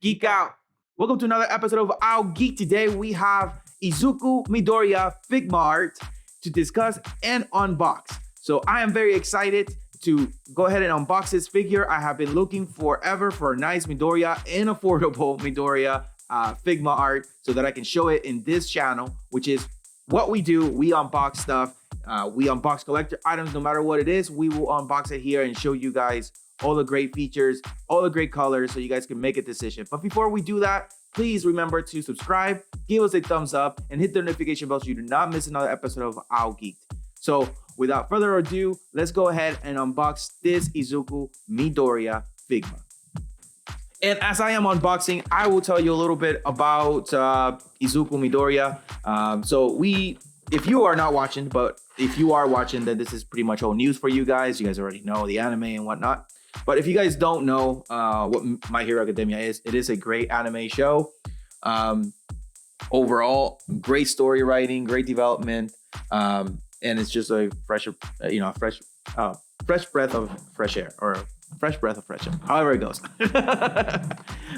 Geek Out. Welcome to another episode of Out Geeked. Today we have Izuku Midoriya Figma art to discuss and unbox. So I am very excited to go ahead and unbox this figure. I have been looking forever for a nice Midoriya and affordable Midoriya Figma art so that I can show it in this channel, which is what we do. We unbox stuff. We unbox collector items no matter what it is. We will unbox it here and show you guys all the great features, all the great colors, so you guys can make a decision. But before we do that, please remember to subscribe, give us a thumbs up, and hit the notification bell so you do not miss another episode of Out Geeked. So without further ado, let's go ahead and unbox this Izuku Midoriya Figma. And as I am unboxing, I will tell you a little bit about Izuku Midoriya. If you are not watching, but if you are watching, then this is pretty much old news for you guys. You guys already know the anime and whatnot. But if you guys don't know what My Hero Academia is, it is a great anime show. Overall, great story writing, great development, and it's just a fresh breath of fresh air, or fresh breath of fresh air, however it goes.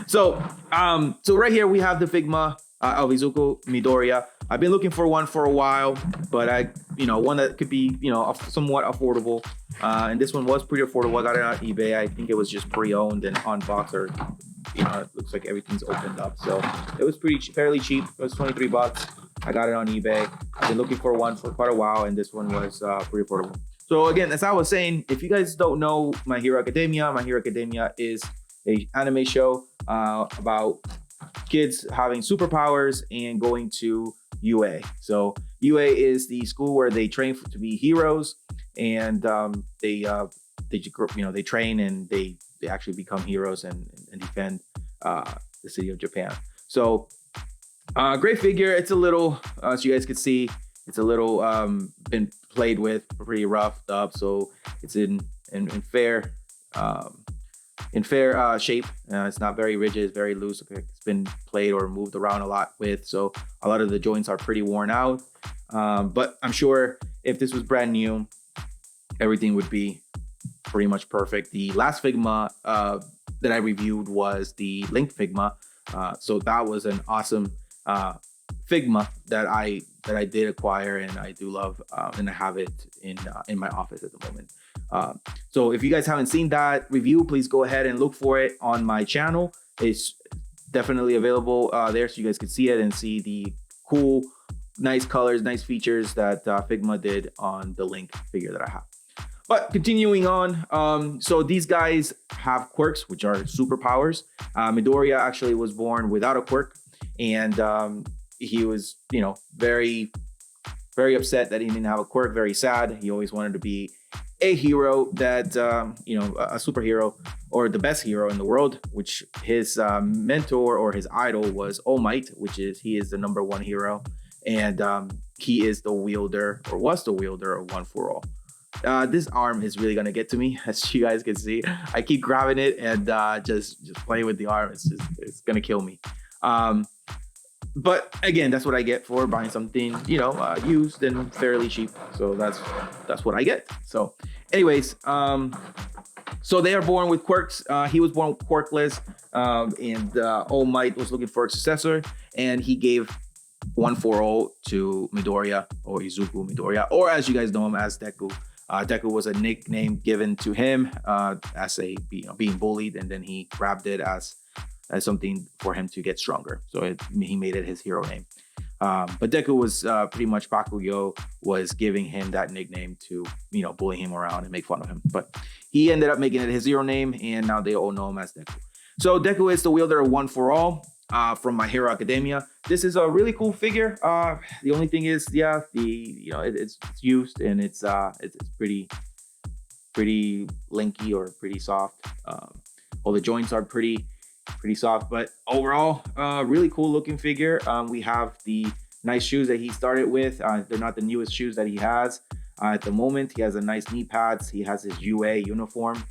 So right here we have the Figma of Izuku Midoriya. I've been looking for one for a while, but one that could be, somewhat affordable. And this one was pretty affordable. I got it on eBay. I think it was just pre-owned and unboxed, or it looks like everything's opened up. So it was fairly cheap. It was $23. I got it on eBay. I've been looking for one for quite a while, and this one was pretty affordable. So again, as I was saying, if you guys don't know My Hero Academia is a anime show about kids having superpowers and going to UA. So UA is the school where they train to be heroes, and they train and they actually become heroes and defend the city of Japan. So great figure. It's a little, as you guys can see, it's a little been played with, pretty roughed up. So it's in fair shape. It's not very rigid, it's very loose. It's been played or moved around a lot with, so a lot of the joints are pretty worn out. But I'm sure if this was brand new, everything would be pretty much perfect. The last Figma that I reviewed was the Link Figma. So that was an awesome Figma that I did acquire, and I do love, and I have it in my office at the moment. So if you guys haven't seen that review, please go ahead and look for it on my channel. It's definitely available there, so you guys can see it and see the cool, nice colors, nice features that Figma did on the Link figure that I have. But continuing on, so these guys have quirks, which are superpowers. Midoriya actually was born without a quirk, and he was, very, very upset that he didn't have a quirk, very sad. He always wanted to be a hero that, a superhero, or the best hero in the world, which his mentor or his idol was All Might, he is the number one hero. And he is the wielder, or was the wielder, of One For All. This arm is really gonna get to me, as you guys can see. I keep grabbing it and just playing with the arm. It's gonna kill me. But again, that's what I get for buying something, used and fairly cheap. So that's what I get. So anyways, so they are born with quirks. He was born quirkless, and All Might was looking for a successor, and he gave One For All to Midoriya, or Izuku Midoriya, or as you guys know him as Deku. Deku was a nickname given to him as being bullied, and then he grabbed it as something for him to get stronger. So he made it his hero name. But Deku was pretty much, Bakugo was giving him that nickname to, bully him around and make fun of him. But he ended up making it his hero name, and now they all know him as Deku. So Deku is the wielder of One For All from My Hero Academia. This is a really cool figure. The only thing is, it's used, and it's pretty linky, or pretty soft. All the joints are pretty soft, but overall, really cool looking figure. We have the nice shoes that he started with. They're not the newest shoes that he has at the moment. He has a nice knee pads. He has his UA uniform.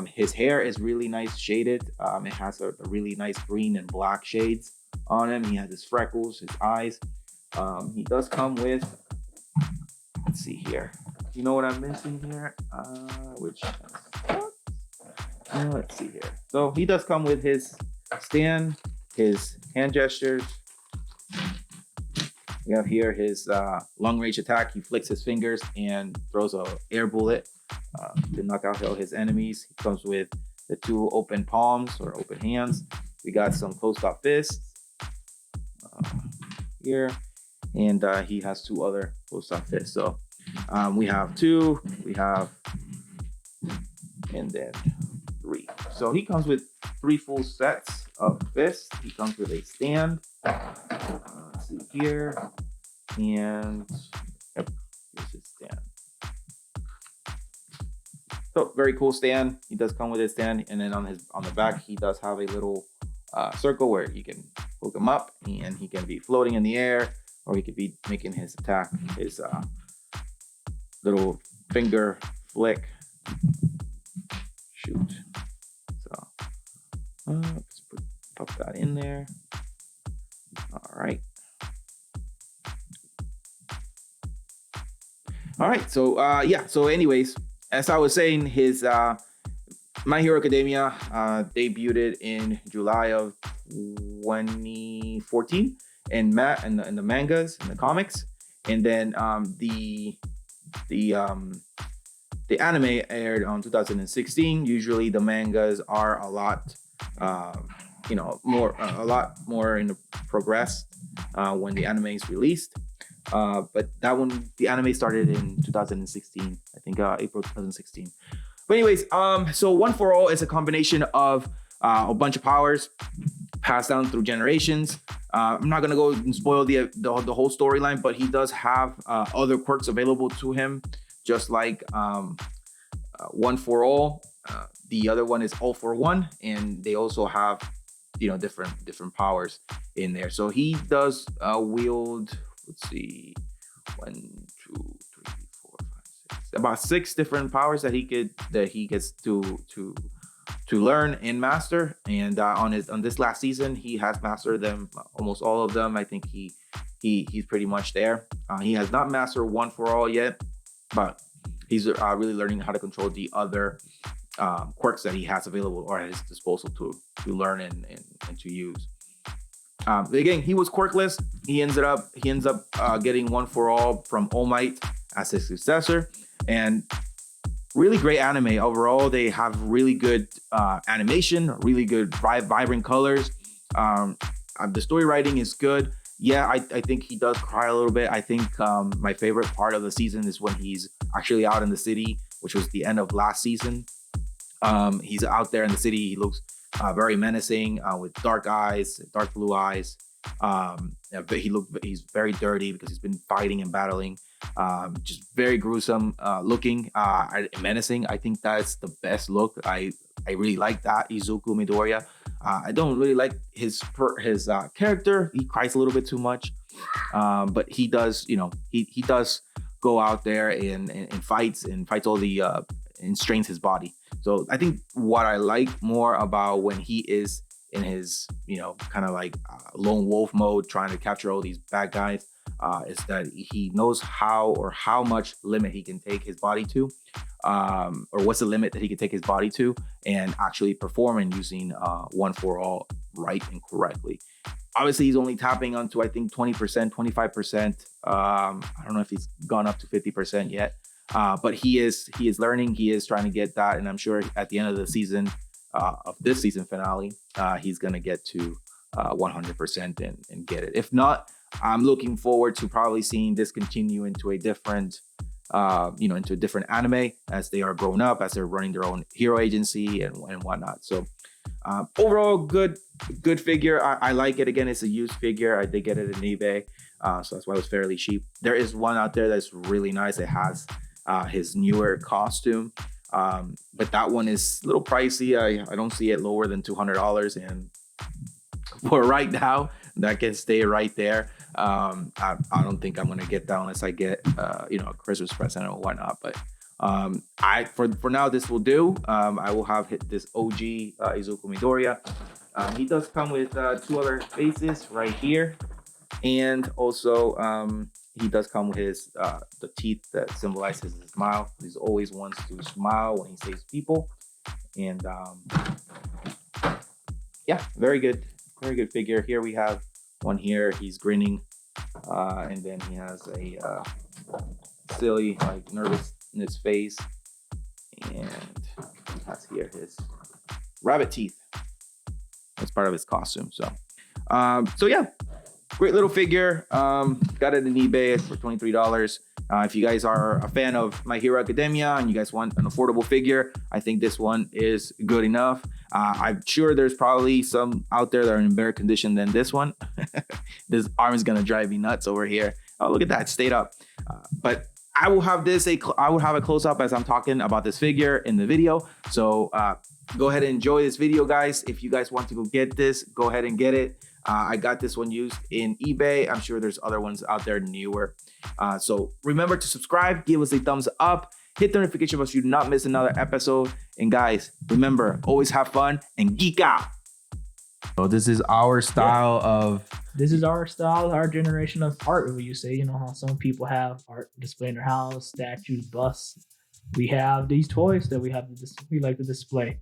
His hair is really nice shaded. It has a really nice green and black shades on him. He has his freckles, his eyes. He does come with, let's see here. You know what I'm missing here? Let's see here. So he does come with his stand, his hand gestures. We have here his long range attack. He flicks his fingers and throws a air bullet to knock out all his enemies. He comes with the 2 open palms or open hands. We got some closed off fists here, and he has 2 other closed off fists. So we have 2, we have, and then 3. So he comes with 3 full sets of fists. He comes with a stand. Let's see here, and yep, here's his stand. So very cool stand. He does come with his stand, and then on the back he does have a little circle where you can hook him up, and he can be floating in the air, or he could be making his attack, his little finger flick shoot. So let's pop that in there. All right. So yeah. So anyways, as I was saying, his My Hero Academia debuted in July of 2014 in the mangas and the comics, and then the anime aired on 2016. Usually the mangas are a lot a lot more in the progressed when the anime is released. But that one, the anime started in 2016, I think April 2016. But anyways, so One for All is a combination of a bunch of powers passed down through generations. I'm not gonna go and spoil the whole storyline, but he does have other quirks available to him, just like One for All. The other one is All for One, and they also have different powers in there. So he does wield, let's see, 1, 2, 3, 4, 5, 6, about 6 different powers that he gets to learn and master. And on this last season, he has mastered them, almost all of them. I think he's pretty much there. He has not mastered One for All yet, but he's really learning how to control the other quirks that he has available or at his disposal to learn and to use. Again, he was quirkless. He ends up getting One for All from All Might as his successor, and really great anime overall. They have really good animation, really good vibrant colors. The story writing is good. Yeah, I think he does cry a little bit. I think my favorite part of the season is when he's actually out in the city, which was the end of last season. He's out there in the city. He looks very menacing with dark eyes, dark blue eyes. But he's very dirty because he's been fighting and battling. Just very gruesome looking, menacing. I think that's the best look. I really like that Izuku Midoriya. I don't really like his character. He cries a little bit too much, but he does. He does go out there and fights all the and strains his body. So I think what I like more about when he is in his, kind of like lone wolf mode, trying to capture all these bad guys, is that he knows how much limit he can take his body to, or what's the limit that he can take his body to, and actually perform and using One for All right and correctly. Obviously, he's only tapping onto, I think, 20%, 25%. I don't know if he's gone up to 50% yet. But he is learning. He is trying to get that, and I'm sure at the end of the season, of this season finale, he's gonna get to 100% and get it. If not, I'm looking forward to probably seeing this continue into a different, into a different anime as they are grown up, as they're running their own hero agency and whatnot. So overall, good figure. I like it. Again, it's a used figure. I did get it in eBay, so that's why it was fairly cheap. There is one out there that's really nice. It has his newer costume, but that one is a little pricey. I don't see it lower than $200, and for right now, that can stay right there. I don't think I'm gonna get that unless I get a Christmas present or whatnot. But for now, this will do. I will have this OG Izuku Midoriya. He does come with 2 other faces right here, and also he does come with his the teeth that symbolizes his smile. He's always wants to smile when he saves people, and yeah, very good figure. Here we have one here. He's grinning, and then he has a silly, like, nervous in his face, and he has here his rabbit teeth. That's part of his costume. So yeah, great little figure. Got it in eBay for $23. If you guys are a fan of My Hero Academia and you guys want an affordable figure, I think this one is good enough. I'm sure there's probably some out there that are in better condition than this one. This arm is gonna drive me nuts over here. Oh, look at that, stayed up. But I will have I will have a close up as I'm talking about this figure in the video. So go ahead and enjoy this video, guys. If you guys want to go get this, go ahead and get it. I got this one used in eBay. I'm sure there's other ones out there newer. So remember to subscribe, give us a thumbs up, hit the notification bell so you do not miss another episode. And guys, remember, always have fun and geek out. So this is our style of... This is our style, our generation of art. What you say, you know how some people have art display in their house, statues, busts. We have these toys that we like to display.